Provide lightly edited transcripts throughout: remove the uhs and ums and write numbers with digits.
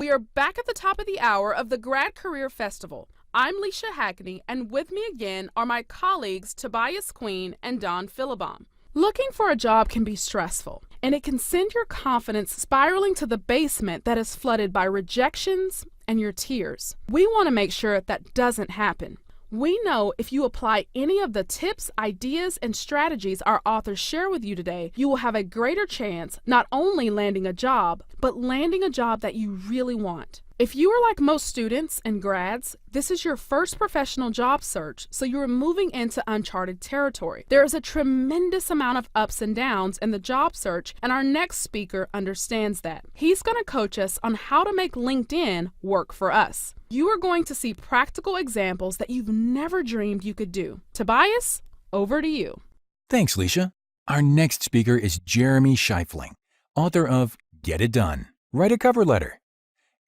We are back at the top of the hour of the Grad Career Festival. I'm Leisha Hackney, and with me again are my colleagues Tobias Queen and Don Philibom. Looking for a job can be stressful, and it can send your confidence spiraling to the basement that is flooded by rejections and your tears. We want to make sure that doesn't happen. We know if you apply any of the tips, ideas, and strategies our authors share with you today, you will have a greater chance not only landing a job, but landing a job that you really want. If you are like most students and grads, this is your first professional job search, so you are moving into uncharted territory. There is a tremendous amount of ups and downs in the job search, and our next speaker understands that. He's going to coach us on how to make LinkedIn work for us. You are going to see practical examples that you've never dreamed you could do. Tobias, over to you. Thanks, Leisha. Our next speaker is Jeremy Scheifling, author of Get It Done, Write a Cover Letter.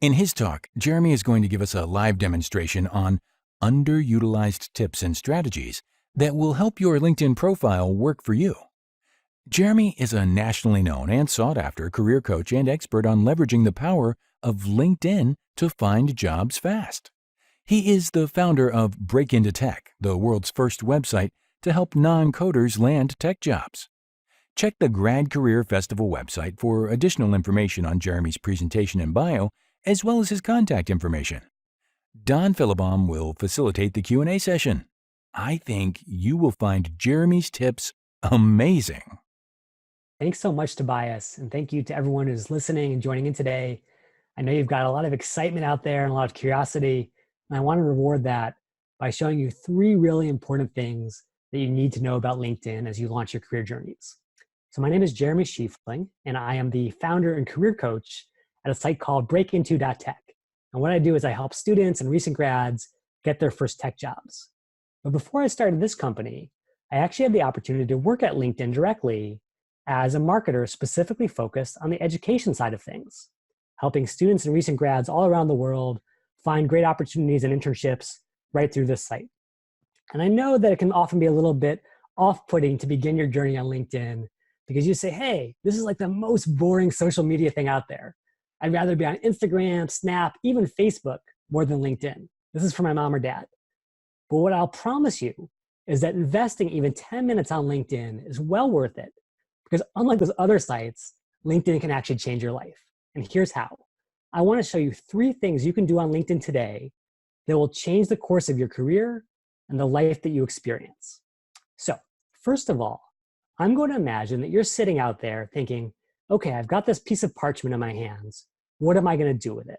In his talk, Jeremy is going to give us a live demonstration on underutilized tips and strategies that will help your LinkedIn profile work for you. Jeremy is a nationally known and sought-after career coach and expert on leveraging the power of LinkedIn to find jobs fast. He is the founder of Break Into Tech, the world's first website to help non-coders land tech jobs. Check the Grad Career Festival website for additional information on Jeremy's presentation and bio, as well as his contact information. Don Philibom will facilitate the Q&A session. I think you will find Jeremy's tips amazing. Thanks so much, Tobias, and thank you to everyone who's listening and joining in today. I know you've got a lot of excitement out there and a lot of curiosity, and I want to reward that by showing you 3 really important things that you need to know about LinkedIn as you launch your career journeys. So my name is Jeremy Scheifling, and I am the founder and career coach at a site called breakinto.tech. And what I do is I help students and recent grads get their first tech jobs. But before I started this company, I actually had the opportunity to work at LinkedIn directly as a marketer specifically focused on the education side of things, helping students and recent grads all around the world find great opportunities and internships right through this site. And I know that it can often be a little bit off-putting to begin your journey on LinkedIn because you say, hey, this is like the most boring social media thing out there. I'd rather be on Instagram, Snap, even Facebook more than LinkedIn. This is for my mom or dad. But what I'll promise you is that investing even 10 minutes on LinkedIn is well worth it because unlike those other sites, LinkedIn can actually change your life. And here's how. I want to show you 3 things you can do on LinkedIn today that will change the course of your career and the life that you experience. So first of all, I'm going to imagine that you're sitting out there thinking, okay, I've got this piece of parchment in my hands. What am I going to do with it?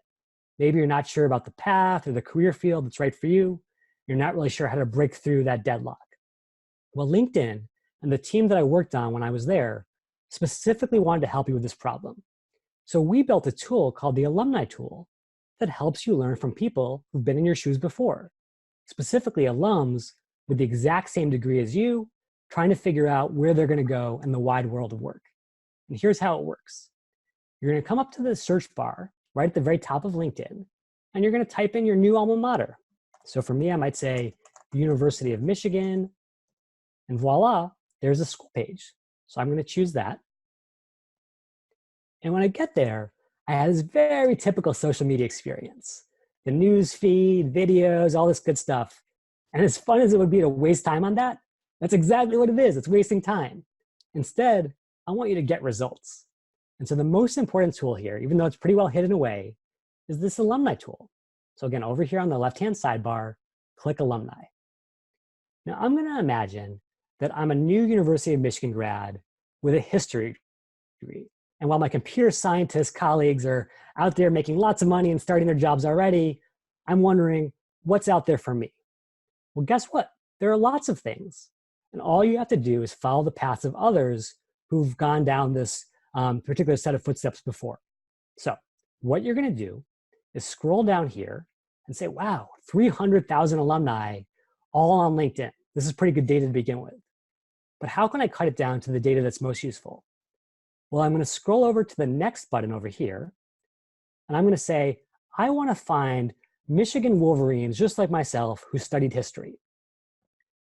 Maybe you're not sure about the path or the career field that's right for you. You're not really sure how to break through that deadlock. Well, LinkedIn and the team that I worked on when I was there specifically wanted to help you with this problem. So we built a tool called the Alumni tool that helps you learn from people who've been in your shoes before, specifically alums with the exact same degree as you, trying to figure out where they're going to go in the wide world of work. And here's how it works. You're going to come up to the search bar right at the very top of LinkedIn, and you're going to type in your new alma mater. So for me, I might say University of Michigan, and voila, there's a school page. So I'm going to choose that. And when I get there, I had this very typical social media experience. The news feed, videos, all this good stuff. And as fun as it would be to waste time on that, that's exactly what it is. It's wasting time. Instead, I want you to get results. And so the most important tool here, even though it's pretty well hidden away, is this alumni tool. So again, over here on the left-hand sidebar, click alumni. Now I'm going to imagine that I'm a new University of Michigan grad with a history degree. And while my computer scientist colleagues are out there making lots of money and starting their jobs already, I'm wondering what's out there for me. Well, guess what? There are lots of things. And all you have to do is follow the paths of others who've gone down this particular set of footsteps before. So what you're going to do is scroll down here and say, wow, 300,000 alumni all on LinkedIn. This is pretty good data to begin with. But how can I cut it down to the data that's most useful? Well, I'm going to scroll over to the next button over here, and I'm going to say, I want to find Michigan Wolverines just like myself who studied history.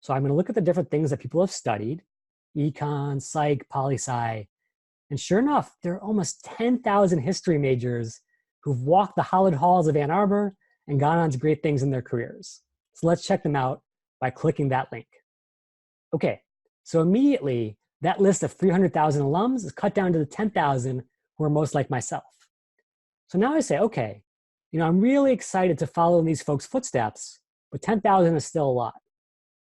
So I'm going to look at the different things that people have studied, econ, psych, poli-sci, and sure enough, there are almost 10,000 history majors who've walked the hallowed halls of Ann Arbor and gone on to great things in their careers. So let's check them out by clicking that link. Okay, so immediately that list of 300,000 alums is cut down to the 10,000 who are most like myself. So now I say, okay, I'm really excited to follow in these folks' footsteps, but 10,000 is still a lot.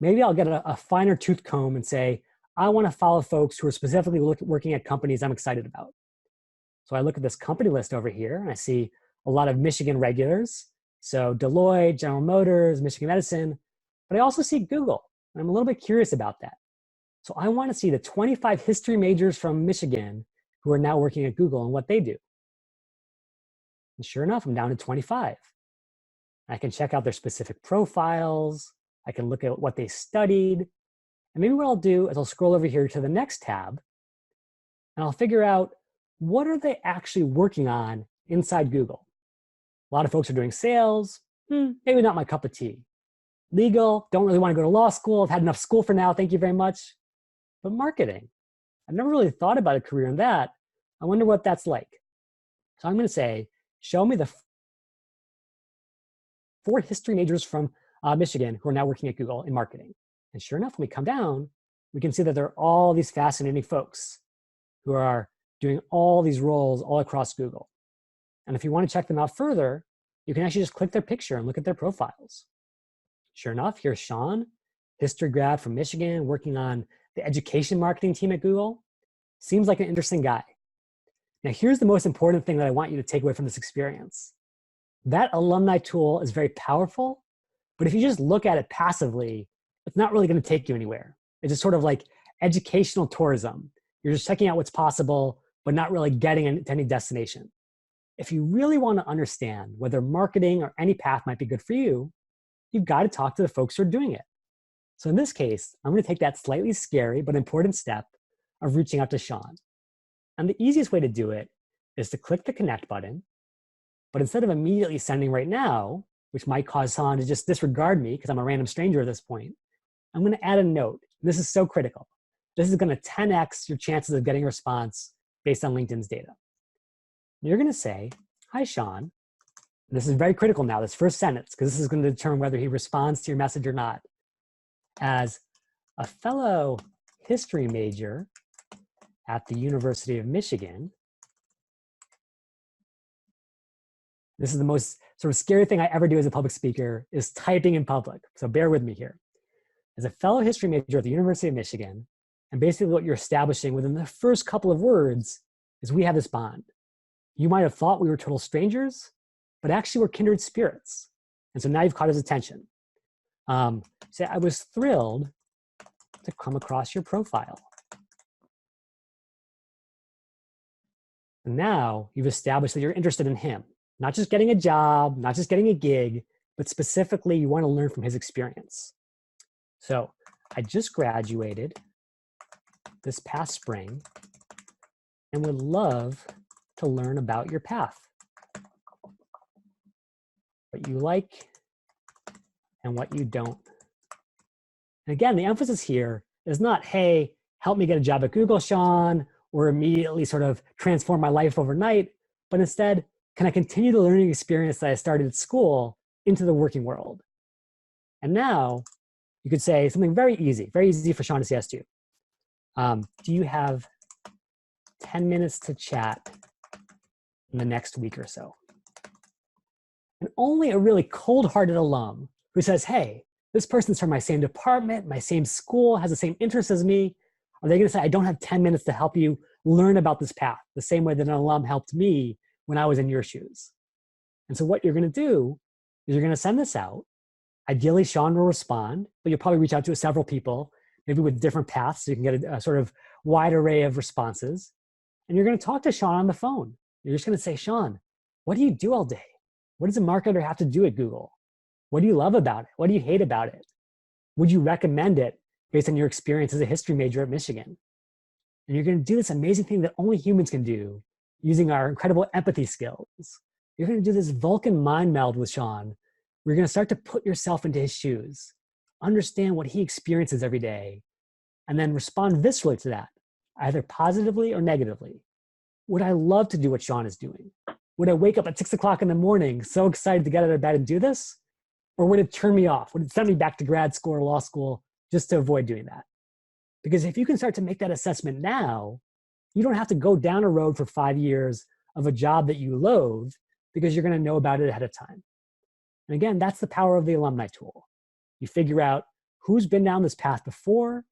Maybe I'll get a finer tooth comb and say, I want to follow folks who are specifically working at companies I'm excited about. So I look at this company list over here and I see a lot of Michigan regulars. So Deloitte, General Motors, Michigan Medicine, but I also see Google. And I'm a little bit curious about that. So I want to see the 25 history majors from Michigan who are now working at Google and what they do. And sure enough, I'm down to 25. I can check out their specific profiles. I can look at what they studied. And maybe what I'll do is I'll scroll over here to the next tab and I'll figure out what are they actually working on inside Google. A lot of folks are doing sales. Maybe not my cup of tea. Legal, don't really want to go to law school. I've had enough school for now. Thank you very much. But marketing, I've never really thought about a career in that. I wonder what that's like. So I'm going to say, show me the 4 history majors from Michigan who are now working at Google in marketing. And sure enough, when we come down, we can see that there are all these fascinating folks who are doing all these roles all across Google. And if you want to check them out further, you can actually just click their picture and look at their profiles. Sure enough, here's Sean, history grad from Michigan, working on the education marketing team at Google. Seems like an interesting guy. Now, here's the most important thing that I want you to take away from this experience. That alumni tool is very powerful, but if you just look at it passively, it's not really going to take you anywhere. It's just sort of like educational tourism. You're just checking out what's possible, but not really getting to any destination. If you really want to understand whether marketing or any path might be good for you, you've got to talk to the folks who are doing it. So in this case, I'm going to take that slightly scary but important step of reaching out to Sean. And the easiest way to do it is to click the connect button, but instead of immediately sending right now, which might cause Sean to just disregard me because I'm a random stranger at this point, I'm going to add a note. This is so critical. This is going to 10x your chances of getting a response based on LinkedIn's data. You're going to say, hi, Sean. This is very critical now, this first sentence, because this is going to determine whether he responds to your message or not. As a fellow history major at the University of Michigan, this is the most sort of scary thing I ever do as a public speaker, is typing in public. So bear with me here. As a fellow history major at the University of Michigan, and basically what you're establishing within the first couple of words is we have this bond. You might have thought we were total strangers, but actually we're kindred spirits. And so now you've caught his attention. Say, I was thrilled to come across your profile. And now you've established that you're interested in him, not just getting a job, not just getting a gig, but specifically you want to learn from his experience. So I just graduated this past spring and would love to learn about your path, what you like and what you don't. And again, the emphasis here is not, hey, help me get a job at Google, Sean, or immediately sort of transform my life overnight, but instead, can I continue the learning experience that I started at school into the working world? And now you could say something very easy for Sean to say yes to. Do you have 10 minutes to chat in the next week or so? And only a really cold-hearted alum who says, hey, this person's from my same department, my same school, has the same interests as me, are they going to say, I don't have 10 minutes to help you learn about this path, the same way that an alum helped me when I was in your shoes? And so what you're going to do is you're going to send this out. Ideally, Sean will respond, but you'll probably reach out to several people, maybe with different paths, so you can get a sort of wide array of responses. And you're going to talk to Sean on the phone. You're just going to say, Sean, what do you do all day? What does a marketer have to do at Google? What do you love about it? What do you hate about it? Would you recommend it based on your experience as a history major at Michigan? And you're going to do this amazing thing that only humans can do using our incredible empathy skills. You're going to do this Vulcan mind meld with Sean. We're going to start to put yourself into his shoes, understand what he experiences every day, and then respond viscerally to that, either positively or negatively. Would I love to do what Sean is doing? Would I wake up at 6 o'clock in the morning so excited to get out of bed and do this? Or would it turn me off? Would it send me back to grad school or law school just to avoid doing that? Because if you can start to make that assessment now, you don't have to go down a road for 5 years of a job that you loathe because you're going to know about it ahead of time. And again, that's the power of the alumni tool. You figure out who's been down this path before,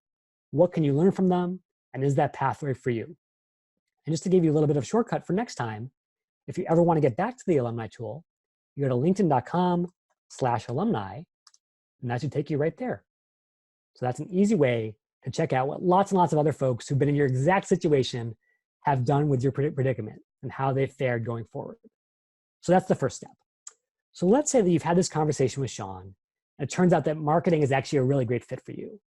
what can you learn from them, and is that pathway for you? And just to give you a little bit of a shortcut for next time, if you ever want to get back to the alumni tool, you go to linkedin.com/alumni, and that should take you right there. So that's an easy way to check out what lots and lots of other folks who've been in your exact situation have done with your predicament and how they've fared going forward. So that's the first step. So let's say that you've had this conversation with Sean, and it turns out that marketing is actually a really great fit for you.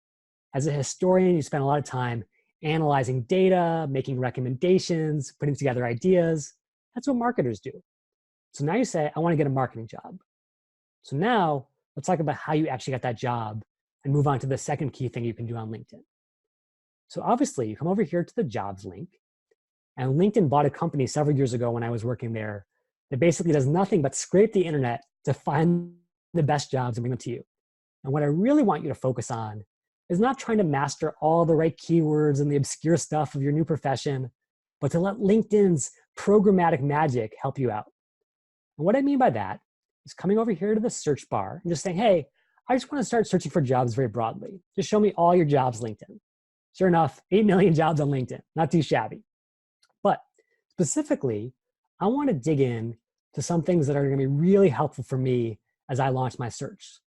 As a historian, you spend a lot of time analyzing data, making recommendations, putting together ideas. That's what marketers do. So now you say, I want to get a marketing job. So now let's talk about how you actually got that job and move on to the second key thing you can do on LinkedIn. So obviously you come over here to the jobs link, and LinkedIn bought a company several years ago when I was working there that basically does nothing but scrape the internet to find the best jobs and bring them to you. And what I really want you to focus on is not trying to master all the right keywords and the obscure stuff of your new profession, but to let LinkedIn's programmatic magic help you out. And what I mean by that is coming over here to the search bar and just saying, hey, I just want to start searching for jobs very broadly. Just show me all your jobs, LinkedIn. Sure enough, 8 million jobs on LinkedIn, not too shabby. But specifically, I want to dig in to some things that are going to be really helpful for me as I launch my search.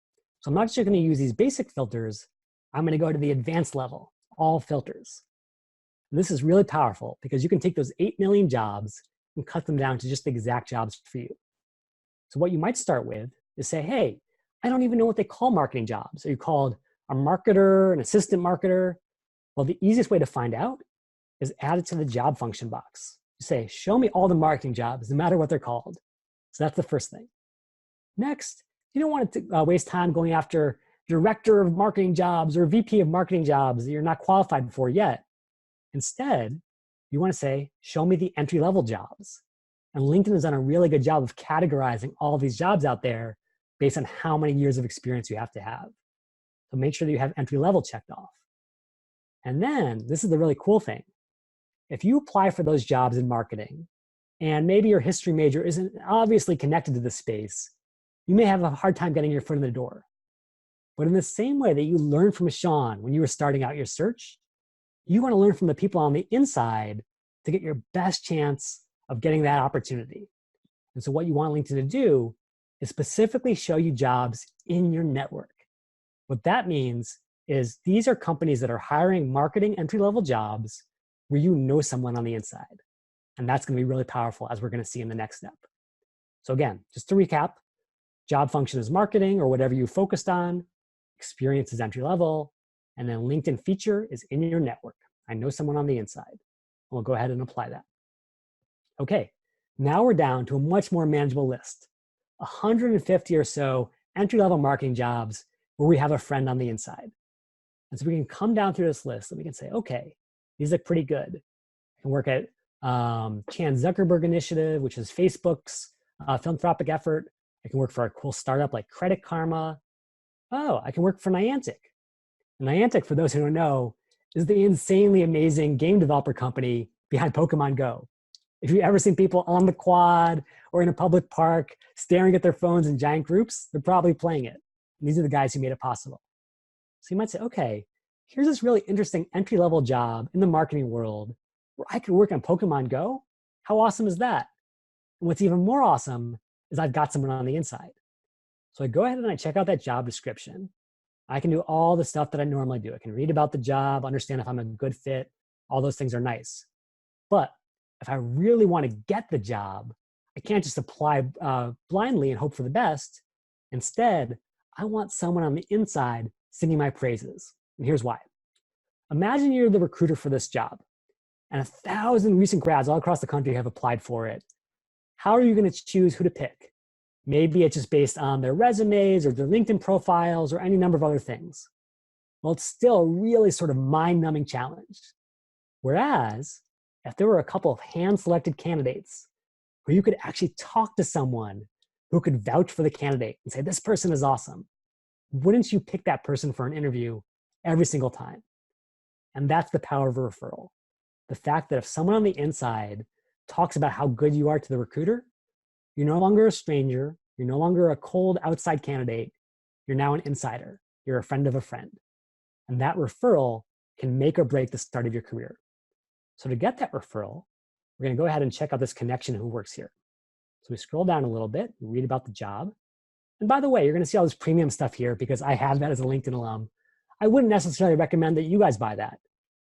So I'm not just going to use these basic filters. I'm going to go to the advanced level, all filters. And this is really powerful because you can take those 8 million jobs and cut them down to just the exact jobs for you. So what you might start with is say, hey, I don't even know what they call marketing jobs. Are you called a marketer, an assistant marketer? Well, the easiest way to find out is add it to the job function box. You say, show me all the marketing jobs, no matter what they're called. So that's the first thing. Next, you don't want to waste time going after director of marketing jobs or VP of marketing jobs that you're not qualified for yet. Instead, you want to say, show me the entry-level jobs. And LinkedIn has done a really good job of categorizing all of these jobs out there based on how many years of experience you have to have. So make sure that you have entry-level checked off. And then, this is the really cool thing. If you apply for those jobs in marketing, and maybe your history major isn't obviously connected to the space, you may have a hard time getting your foot in the door. But in the same way that you learned from Sean when you were starting out your search, you want to learn from the people on the inside to get your best chance of getting that opportunity. And so what you want LinkedIn to do is specifically show you jobs in your network. What that means is these are companies that are hiring marketing entry-level jobs where you know someone on the inside. And that's going to be really powerful, as we're going to see in the next step. So again, just to recap, job function is marketing or whatever you focused on, experience is entry-level, and then LinkedIn feature is in your network. I know someone on the inside. And we'll go ahead and apply that. Okay, now we're down to a much more manageable list. 150 or so entry-level marketing jobs where we have a friend on the inside. And so we can come down through this list and we can say, okay, these look pretty good. I can work at Chan Zuckerberg Initiative, which is Facebook's philanthropic effort. I can work for a cool startup like Credit Karma. Oh, I can work for Niantic. And Niantic, for those who don't know, is the insanely amazing game developer company behind Pokemon Go. If you've ever seen people on the quad or in a public park staring at their phones in giant groups, they're probably playing it. And these are the guys who made it possible. So you might say, okay, here's this really interesting entry-level job in the marketing world where I could work on Pokemon Go. How awesome is that? And what's even more awesome is I've got someone on the inside. So I go ahead and I check out that job description. I can do all the stuff that I normally do. I can read about the job, understand if I'm a good fit. All those things are nice. But if I really want to get the job, I can't just apply blindly and hope for the best. Instead, I want someone on the inside singing my praises. And here's why. Imagine you're the recruiter for this job, and 1,000 recent grads all across the country have applied for it. How are you going to choose who to pick? Maybe it's just based on their resumes or their LinkedIn profiles or any number of other things. Well, it's still a really sort of mind-numbing challenge. Whereas, if there were a couple of hand-selected candidates where you could actually talk to someone who could vouch for the candidate and say, this person is awesome, wouldn't you pick that person for an interview every single time? And that's the power of a referral. The fact that if someone on the inside talks about how good you are to the recruiter, you're no longer a stranger, you're no longer a cold outside candidate, you're now an insider, you're a friend of a friend. And that referral can make or break the start of your career. So to get that referral, we're gonna go ahead and check out this connection who works here. So we scroll down a little bit, we read about the job. And by the way, you're gonna see all this premium stuff here because I have that as a LinkedIn alum. I wouldn't necessarily recommend that you guys buy that.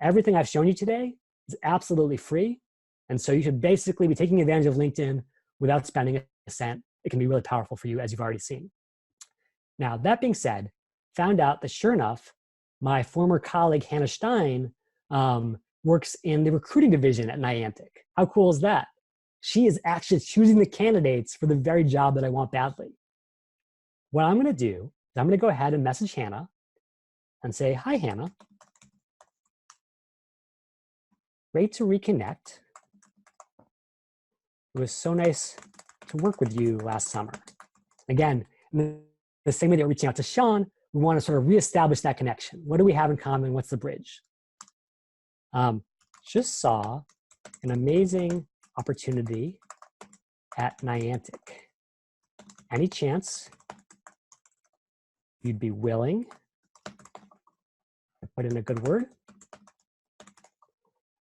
Everything I've shown you today is absolutely free. And so you should basically be taking advantage of LinkedIn without spending a cent. It can be really powerful for you, as you've already seen. Now, that being said, found out that sure enough, my former colleague, Hannah Stein, works in the recruiting division at Niantic. How cool is that? She is actually choosing the candidates for the very job that I want badly. What I'm gonna do is I'm gonna go ahead and message Hannah and say, hi, Hannah. Great to reconnect. It was so nice to work with you last summer. Again, in the same way that we're reaching out to Sean, we want to sort of reestablish that connection. What do we have in common? What's the bridge? Just saw an amazing opportunity at Niantic. Any chance you'd be willing to put in a good word?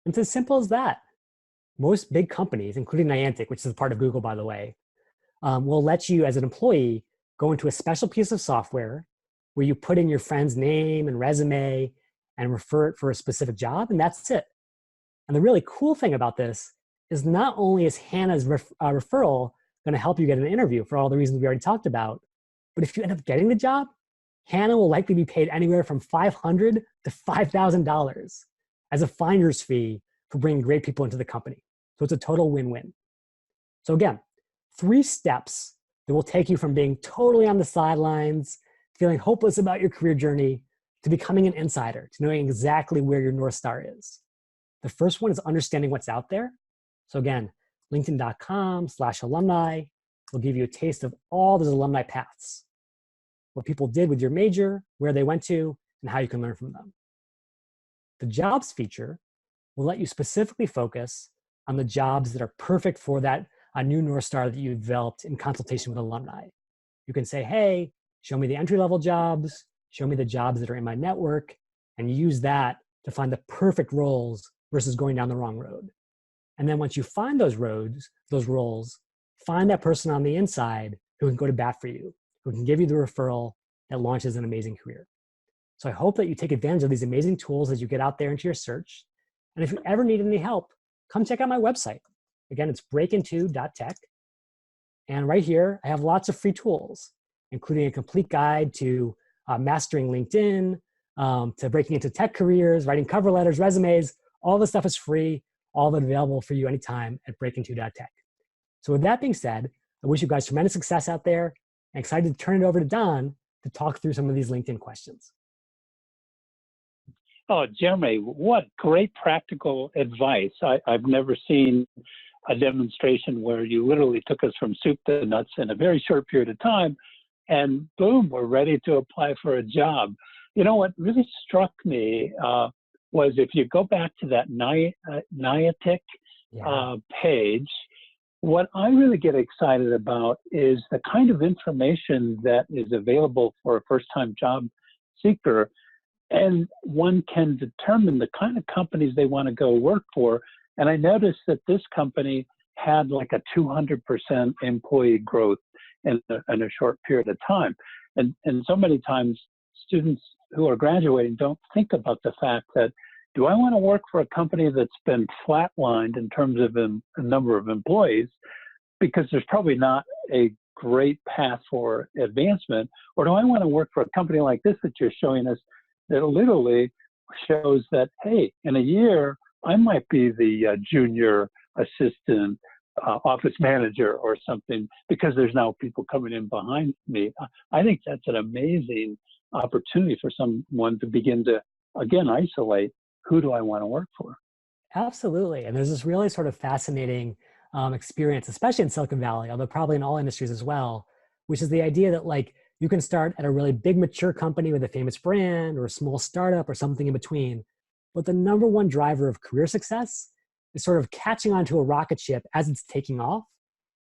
It's as simple as that. Most big companies, including Niantic, which is a part of Google, by the way, will let you, as an employee, go into a special piece of software where you put in your friend's name and resume and refer it for a specific job, and that's it. And the really cool thing about this is not only is Hannah's referral going to help you get an interview for all the reasons we already talked about, but if you end up getting the job, Hannah will likely be paid anywhere from $500 to $5,000 as a finder's fee for bringing great people into the company. So it's a total win-win. So again, 3 steps that will take you from being totally on the sidelines, feeling hopeless about your career journey, to becoming an insider, to knowing exactly where your North Star is. The first one is understanding what's out there. So again, linkedin.com/alumni will give you a taste of all those alumni paths, what people did with your major, where they went to, and how you can learn from them. The jobs feature will let you specifically focus on the jobs that are perfect for that new North Star that you developed in consultation with alumni. You can say, hey, show me the entry-level jobs, show me the jobs that are in my network, and use that to find the perfect roles versus going down the wrong road. And then once you find those roles, find that person on the inside who can go to bat for you, who can give you the referral that launches an amazing career. So I hope that you take advantage of these amazing tools as you get out there into your search. And if you ever need any help, come check out my website. Again, it's breakinto.tech. And right here, I have lots of free tools, including a complete guide to mastering LinkedIn, to breaking into tech careers, writing cover letters, resumes. All this stuff is free, all of it available for you anytime at breakinto.tech. So with that being said, I wish you guys tremendous success out there, and excited to turn it over to Don to talk through some of these LinkedIn questions. Oh, Jeremy, what great practical advice. I've never seen a demonstration where you literally took us from soup to nuts in a very short period of time, and boom, we're ready to apply for a job. You know, what really struck me was if you go back to that Niantic page, what I really get excited about is the kind of information that is available for a first-time job seeker, and one can determine the kind of companies they want to go work for. And I noticed that this company had like a 200% employee growth in a short period of time. And so many times students who are graduating don't think about the fact that, do I want to work for a company that's been flatlined in terms of the number of employees, because there's probably not a great path for advancement? Or do I want to work for a company like this that you're showing us that literally shows that, hey, in a year, I might be the junior assistant office manager or something, because there's now people coming in behind me. I think that's an amazing opportunity for someone to begin to, again, isolate, who do I want to work for? Absolutely. And there's this really sort of fascinating experience, especially in Silicon Valley, although probably in all industries as well, which is the idea that like you can start at a really big mature company with a famous brand or a small startup or something in between. But the number one driver of career success is sort of catching onto a rocket ship as it's taking off,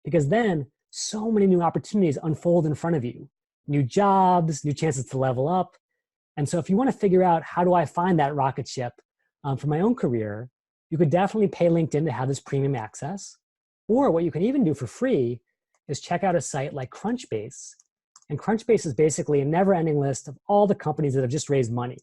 because then so many new opportunities unfold in front of you, new jobs, new chances to level up. And so if you want to figure out how do I find that rocket ship for my own career, you could definitely pay LinkedIn to have this premium access. Or what you can even do for free is check out a site like Crunchbase. And Crunchbase is basically a never-ending list of all the companies that have just raised money.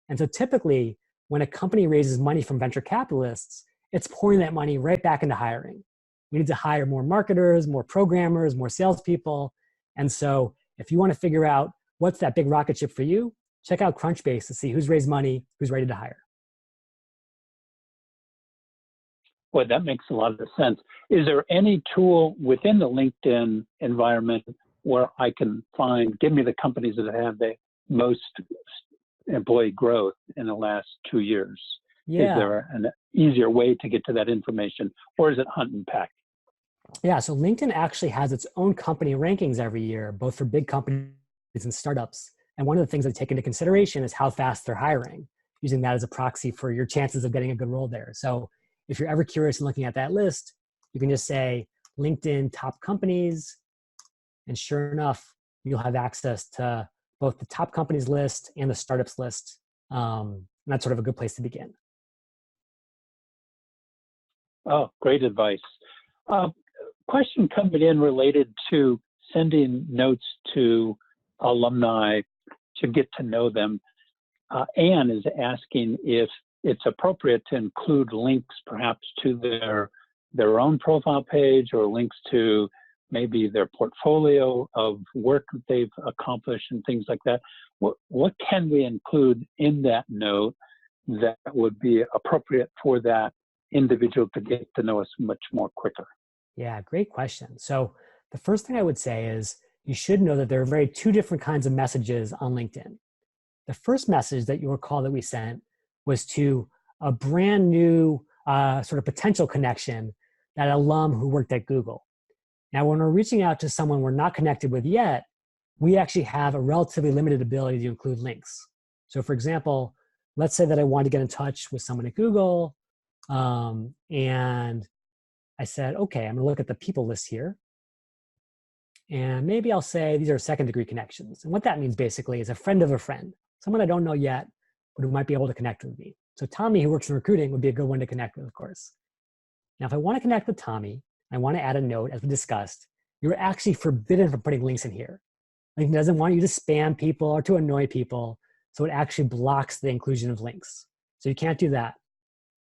And so typically, when a company raises money from venture capitalists, it's pouring that money right back into hiring. We need to hire more marketers, more programmers, more salespeople. And so if you want to figure out what's that big rocket ship for you, check out Crunchbase to see who's raised money, who's ready to hire. Boy, that makes a lot of sense. Is there any tool within the LinkedIn environment where I can give me the companies that have the most employee growth in the last 2 years? Yeah. Is there an easier way to get to that information, or is it hunt and peck? Yeah, so LinkedIn actually has its own company rankings every year, both for big companies and startups. And one of the things they take into consideration is how fast they're hiring, using that as a proxy for your chances of getting a good role there. So if you're ever curious in looking at that list, you can just say LinkedIn top companies, and sure enough, you'll have access to both the top companies list and the startups list. And that's sort of a good place to begin. Oh, great advice. Question coming in related to sending notes to alumni to get to know them. Anne is asking if it's appropriate to include links perhaps to their own profile page, or links to maybe their portfolio of work that they've accomplished and things like that. What can we include in that note that would be appropriate for that individual to get to know us much more quicker? Yeah, great question. So the first thing I would say is you should know that there are two different kinds of messages on LinkedIn. The first message that you'll recall that we sent was to a brand new sort of potential connection, that alum who worked at Google. Now, when we're reaching out to someone we're not connected with yet, we actually have a relatively limited ability to include links. So for example, let's say that I want to get in touch with someone at Google, and I said, okay, I'm gonna look at the people list here. And maybe I'll say these are second degree connections. And what that means basically is a friend of a friend, someone I don't know yet, but who might be able to connect with me. So Tommy, who works in recruiting, would be a good one to connect with, of course. Now, if I want to connect with Tommy, I want to add a note, as we discussed, you're actually forbidden from putting links in here. LinkedIn doesn't want you to spam people or to annoy people, so it actually blocks the inclusion of links. So you can't do that.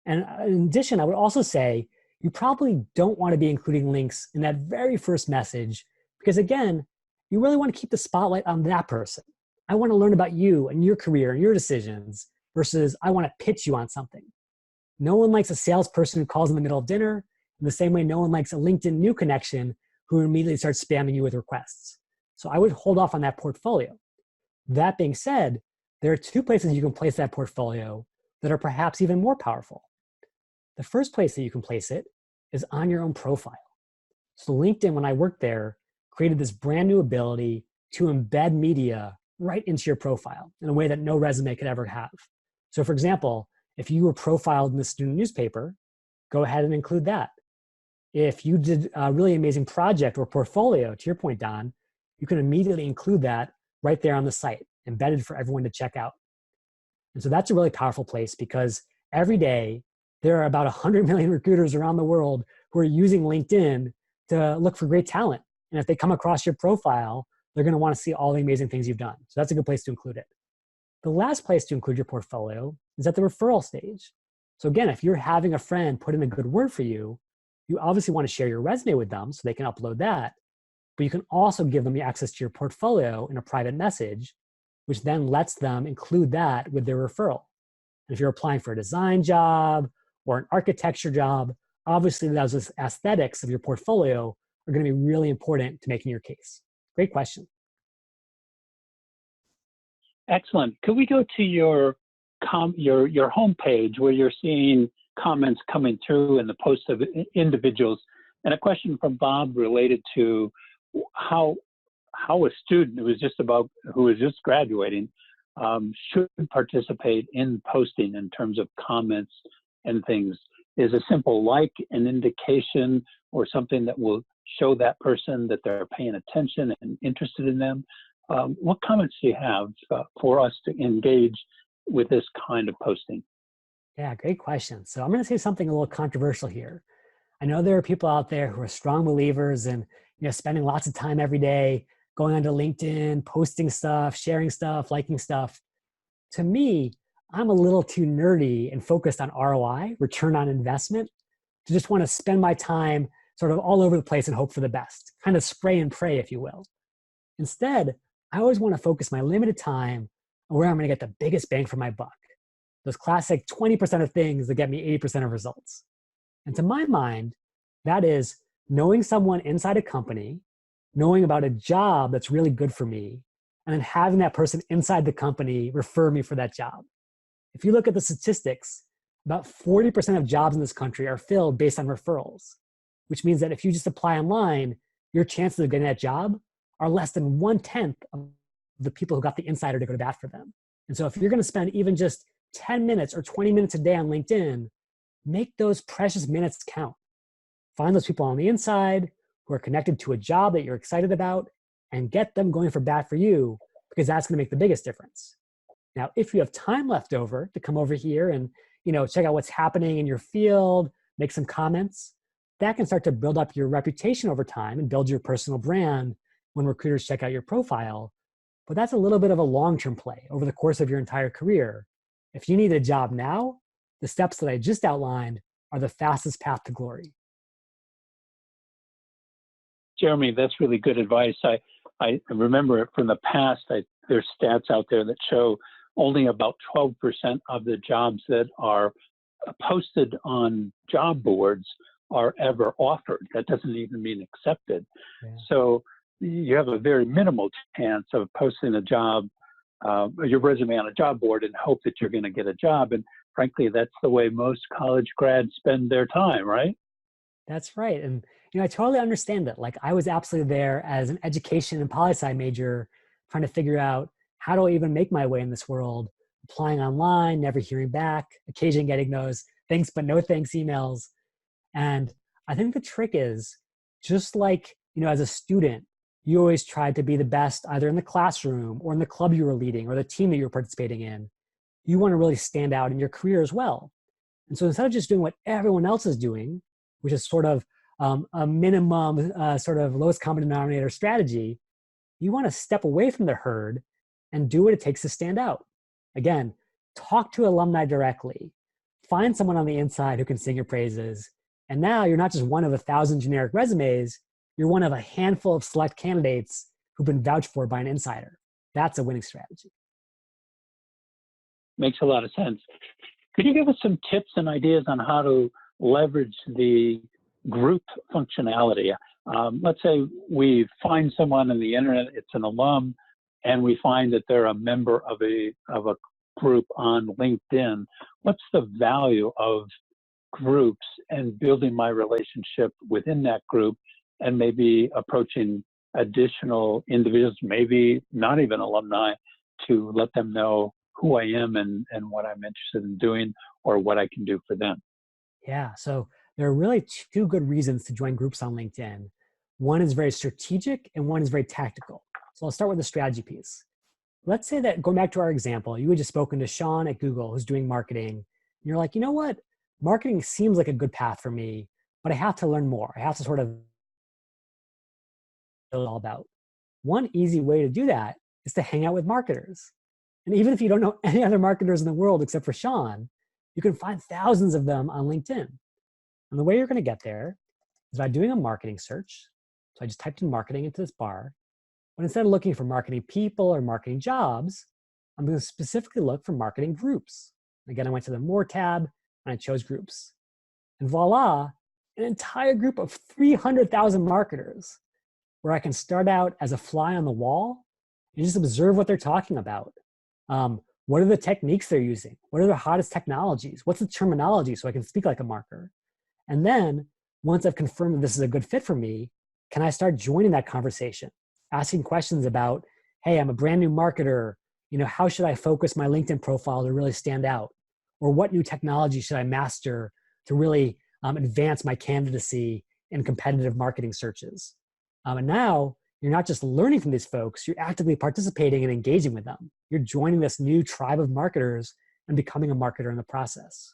And in addition, I would also say you probably don't want to be including links in that very first message, because again, you really want to keep the spotlight on that person. I want to learn about you and your career and your decisions versus I want to pitch you on something. No one likes a salesperson who calls in the middle of dinner, in the same way no one likes a LinkedIn new connection who immediately starts spamming you with requests. So I would hold off on that portfolio. That being said, there are two places you can place that portfolio that are perhaps even more powerful. The first place that you can place it is on your own profile. So LinkedIn, when I worked there, created this brand new ability to embed media right into your profile in a way that no resume could ever have. So for example, if you were profiled in the student newspaper, go ahead and include that. If you did a really amazing project or portfolio, to your point, Don, you can immediately include that right there on the site, embedded for everyone to check out. And so that's a really powerful place, because every day there are about 100 million recruiters around the world who are using LinkedIn to look for great talent. And if they come across your profile, they're going to want to see all the amazing things you've done. So that's a good place to include it. The last place to include your portfolio is at the referral stage. So again, if you're having a friend put in a good word for you, you obviously want to share your resume with them so they can upload that. But you can also give them access to your portfolio in a private message, which then lets them include that with their referral. And if you're applying for a design job or an architecture job, obviously those aesthetics of your portfolio are going to be really important to making your case. Great question. Excellent. Could we go to your homepage where you're seeing comments coming through and the posts of individuals? And a question from Bob related to how a student who was just graduating should participate in posting in terms of comments and things. Is a simple like an indication or something that will show that person that they're paying attention and interested in them? What comments do you have for us to engage with this kind of posting? Yeah, great question. So I'm going to say something a little controversial here. I know there are people out there who are strong believers in, spending lots of time every day going onto LinkedIn, posting stuff, sharing stuff, liking stuff. To me, I'm a little too nerdy and focused on ROI, return on investment, to just want to spend my time sort of all over the place and hope for the best, kind of spray and pray, if you will. Instead, I always want to focus my limited time on where I'm going to get the biggest bang for my buck. Those classic 20% of things that get me 80% of results. And to my mind, that is knowing someone inside a company, knowing about a job that's really good for me, and then having that person inside the company refer me for that job. If you look at the statistics, about 40% of jobs in this country are filled based on referrals, which means that if you just apply online, your chances of getting that job are less than 1/10 of the people who got the insider to go to bat for them. And so if you're going to spend even just 10 minutes or 20 minutes a day on LinkedIn, make those precious minutes count. Find those people on the inside who are connected to a job that you're excited about and get them going for bat for you, because that's going to make the biggest difference. Now, if you have time left over to come over here and check out what's happening in your field, make some comments, that can start to build up your reputation over time and build your personal brand when recruiters check out your profile. But that's a little bit of a long-term play over the course of your entire career. If you need a job now, the steps that I just outlined are the fastest path to glory. Jeremy, that's really good advice. I remember it from the past. There's stats out there that show only about 12% of the jobs that are posted on job boards are ever offered. That doesn't even mean accepted. Yeah. So you have a very minimal chance of posting a job, your resume on a job board and hope that you're going to get a job. And frankly, that's the way most college grads spend their time, right? That's right. And I totally understand it. Like, I was absolutely there as an education and poli-sci major trying to figure out how do I even make my way in this world, applying online, never hearing back, occasionally getting those thanks but no thanks emails. And I think the trick is, just like, as a student, you always tried to be the best either in the classroom or in the club you were leading or the team that you were participating in. You want to really stand out in your career as well. And so instead of just doing what everyone else is doing, which is sort of a minimum sort of lowest common denominator strategy, you want to step away from the herd and do what it takes to stand out. Again, talk to alumni directly. Find someone on the inside who can sing your praises. And now you're not just one of 1,000 generic resumes, you're one of a handful of select candidates who've been vouched for by an insider. That's a winning strategy. Makes a lot of sense. Could you give us some tips and ideas on how to leverage the group functionality? Let's say we find someone on the internet, it's an alum, and we find that they're a member of a group on LinkedIn. What's the value of groups and building my relationship within that group and maybe approaching additional individuals, maybe not even alumni, to let them know who I am and what I'm interested in doing or what I can do for them? Yeah, so there are really two good reasons to join groups on LinkedIn. One is very strategic and one is very tactical. So I'll start with the strategy piece. Let's say that, going back to our example, you had just spoken to Sean at Google who's doing marketing. And you're like, you know what? Marketing seems like a good path for me, but I have to learn more. I have to sort of know it all about. One easy way to do that is to hang out with marketers. And even if you don't know any other marketers in the world except for Sean, you can find thousands of them on LinkedIn. And the way you're going to get there is by doing a marketing search. So I just typed in marketing into this bar. But instead of looking for marketing people or marketing jobs, I'm going to specifically look for marketing groups. Again, I went to the More tab and I chose groups. And voila, an entire group of 300,000 marketers where I can start out as a fly on the wall and just observe what they're talking about. What are the techniques they're using? What are the hottest technologies? What's the terminology so I can speak like a marketer? And then once I've confirmed that this is a good fit for me, can I start joining that conversation, asking questions about, hey, I'm a brand new marketer. How should I focus my LinkedIn profile to really stand out? Or what new technology should I master to really advance my candidacy in competitive marketing searches? And now you're not just learning from these folks, you're actively participating and engaging with them. You're joining this new tribe of marketers and becoming a marketer in the process.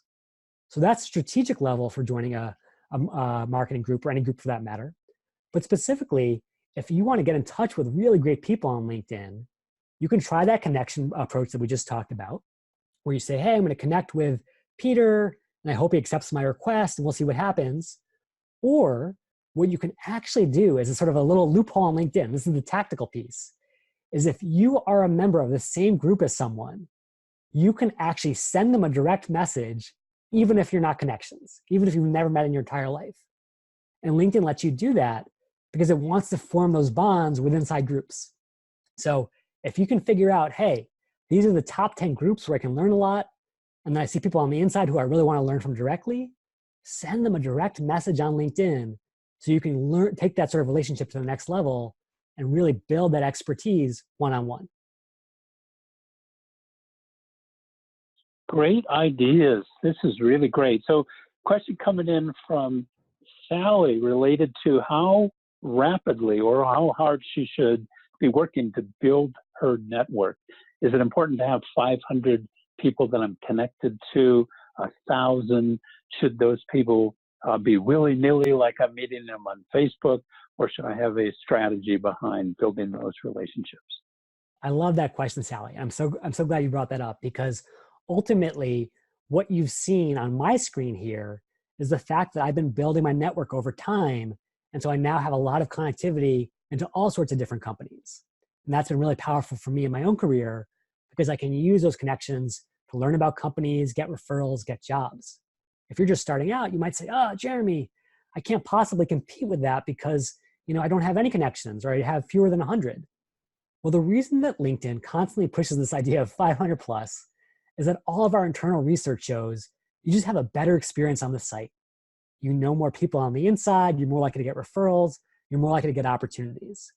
So that's strategic level for joining a marketing group or any group for that matter. But specifically, if you want to get in touch with really great people on LinkedIn, you can try that connection approach that we just talked about, where you say, hey, I'm going to connect with Peter, and I hope he accepts my request, and we'll see what happens. Or what you can actually do is a sort of a little loophole on LinkedIn. This is the tactical piece, is if you are a member of the same group as someone, you can actually send them a direct message, even if you're not connections, even if you've never met in your entire life. And LinkedIn lets you do that because it wants to form those bonds with inside groups. So if you can figure out, hey, these are the top 10 groups where I can learn a lot, and then I see people on the inside who I really want to learn from directly, send them a direct message on LinkedIn so you can take that sort of relationship to the next level and really build that expertise one-on-one. Great ideas. This is really great. So question coming in from Sally related to how rapidly or how hard she should be working to build her network. Is it important to have 500 people that I'm connected to, 1,000? Should those people be willy-nilly like I'm meeting them on Facebook, or should I have a strategy behind building those relationships? I love that question, Sally. I'm so glad you brought that up, because ultimately what you've seen on my screen here is the fact that I've been building my network over time. And so I now have a lot of connectivity into all sorts of different companies. And that's been really powerful for me in my own career, because I can use those connections to learn about companies, get referrals, get jobs. If you're just starting out, you might say, oh, Jeremy, I can't possibly compete with that because I don't have any connections, or I have fewer than 100. Well, the reason that LinkedIn constantly pushes this idea of 500 plus is that all of our internal research shows you just have a better experience on the site. You know more people on the inside, you're more likely to get referrals, you're more likely to get opportunities.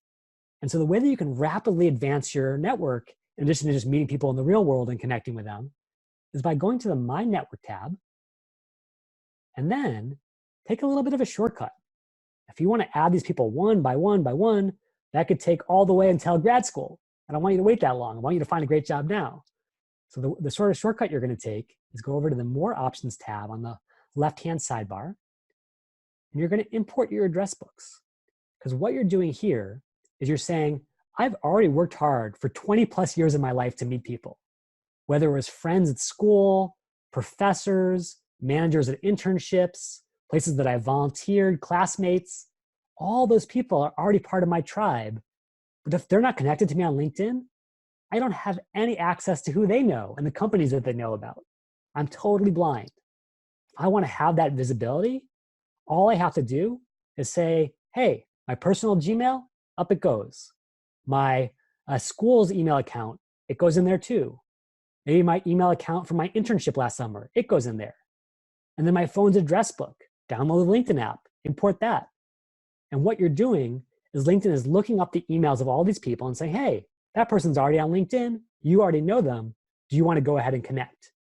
And so the way that you can rapidly advance your network, in addition to just meeting people in the real world and connecting with them, is by going to the My Network tab and then take a little bit of a shortcut. If you want to add these people one by one by one, that could take all the way until grad school. I don't want you to wait that long. I want you to find a great job now. So the sort of shortcut you're going to take is go over to the More Options tab on the left-hand sidebar, and you're going to import your address books. Because what you're doing here is you're saying, I've already worked hard for 20 plus years of my life to meet people, whether it was friends at school, professors, managers at internships, places that I volunteered, classmates. All those people are already part of my tribe. But if they're not connected to me on LinkedIn, I don't have any access to who they know and the companies that they know about. I'm totally blind. If I want to have that visibility, all I have to do is say, hey, my personal Gmail, up it goes. My school's email account, it goes in there too. Maybe my email account from my internship last summer, it goes in there. And then my phone's address book, download the LinkedIn app, import that. And what you're doing is LinkedIn is looking up the emails of all these people and saying, hey, that person's already on LinkedIn. You already know them. Do you want to go ahead and connect?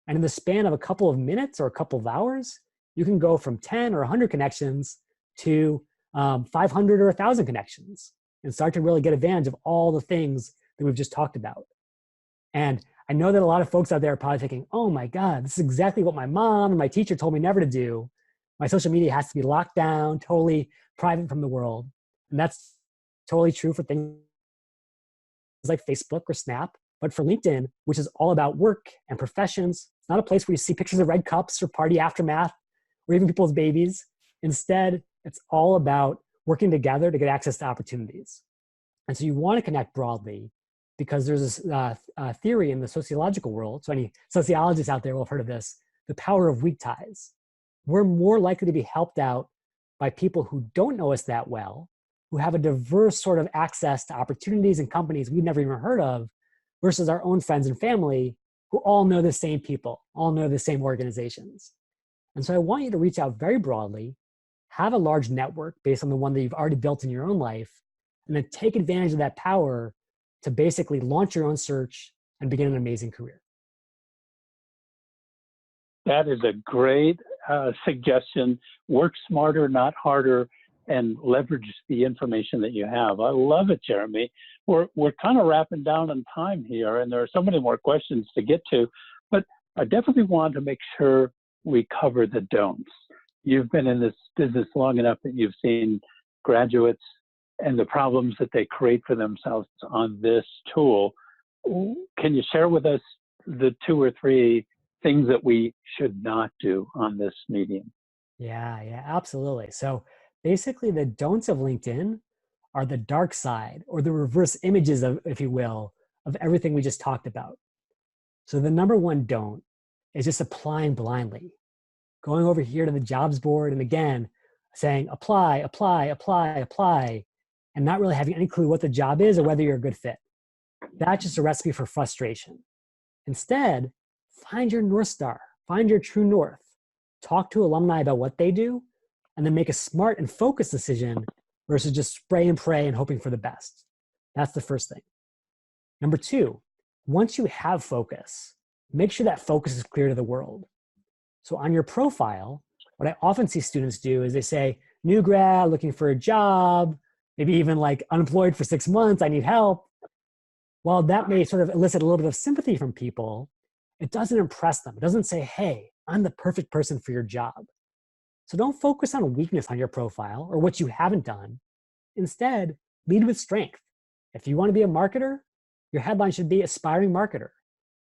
And in the span of a couple of minutes or a couple of hours, you can go from 10 or 100 connections to 500 or 1,000 connections and start to really get advantage of all the things that we've just talked about. And I know that a lot of folks out there are probably thinking, oh my God, this is exactly what my mom and my teacher told me never to do. My social media has to be locked down, totally private from the world. And that's totally true for things like Facebook or Snap. But for LinkedIn, which is all about work and professions, it's not a place where you see pictures of red cups or party aftermath or even people's babies. Instead, it's all about working together to get access to opportunities. And so you want to connect broadly because there's this theory in the sociological world. So any sociologists out there will have heard of this, the power of weak ties. We're more likely to be helped out by people who don't know us that well, who have a diverse sort of access to opportunities and companies we've never even heard of, versus our own friends and family who all know the same people, all know the same organizations. And so I want you to reach out very broadly have a large network based on the one that you've already built in your own life, and then take advantage of that power to basically launch your own search and begin an amazing career. That is a great suggestion. Work smarter, not harder, and leverage the information that you have. I love it, Jeremy. We're kind of wrapping down on time here, and there are so many more questions to get to, but I definitely want to make sure we cover the don'ts. You've been in this business long enough that you've seen graduates and the problems that they create for themselves on this tool. Can you share with us the 2 or 3 things that we should not do on this medium? Yeah, absolutely. So basically the don'ts of LinkedIn are the dark side, or the reverse images of, if you will, of everything we just talked about. So the number one don't is just applying blindly, going over here to the jobs board and again, saying apply, and not really having any clue what the job is or whether you're a good fit. That's just a recipe for frustration. Instead, find your North Star, find your true north, talk to alumni about what they do, and then make a smart and focused decision versus just spray and pray and hoping for the best. That's the first thing. Number 2, once you have focus, make sure that focus is clear to the world. So on your profile, what I often see students do is they say, new grad, looking for a job, maybe even like unemployed for 6 months, I need help. While that may sort of elicit a little bit of sympathy from people, it doesn't impress them. It doesn't say, hey, I'm the perfect person for your job. So don't focus on weakness on your profile or what you haven't done. Instead, lead with strength. If you want to be a marketer, your headline should be aspiring marketer.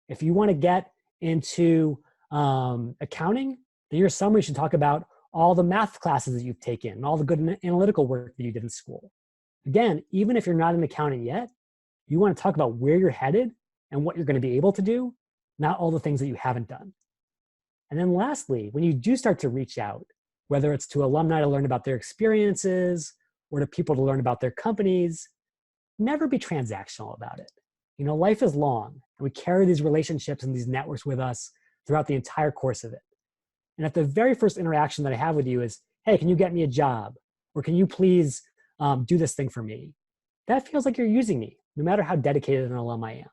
If you want to get into accounting, then your summary should talk about all the math classes that you've taken and all the good analytical work that you did in school. Again, even if you're not in accounting yet, you want to talk about where you're headed and what you're going to be able to do, not all the things that you haven't done. And then lastly, when you do start to reach out, whether it's to alumni to learn about their experiences or to people to learn about their companies, never be transactional about it. You know, life is long, and we carry these relationships and these networks with us throughout the entire course of it. And if the very first interaction that I have with you is, hey, can you get me a job? Or can you please do this thing for me? That feels like you're using me, no matter how dedicated an alum I am.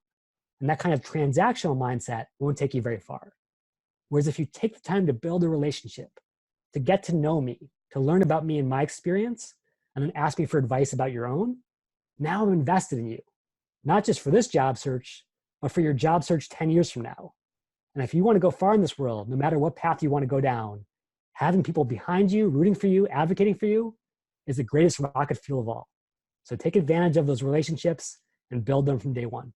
And that kind of transactional mindset won't take you very far. Whereas if you take the time to build a relationship, to get to know me, to learn about me and my experience, and then ask me for advice about your own, now I'm invested in you, not just for this job search, but for your job search 10 years from now. And if you want to go far in this world, no matter what path you want to go down, having people behind you, rooting for you, advocating for you, is the greatest rocket fuel of all. So take advantage of those relationships and build them from day one.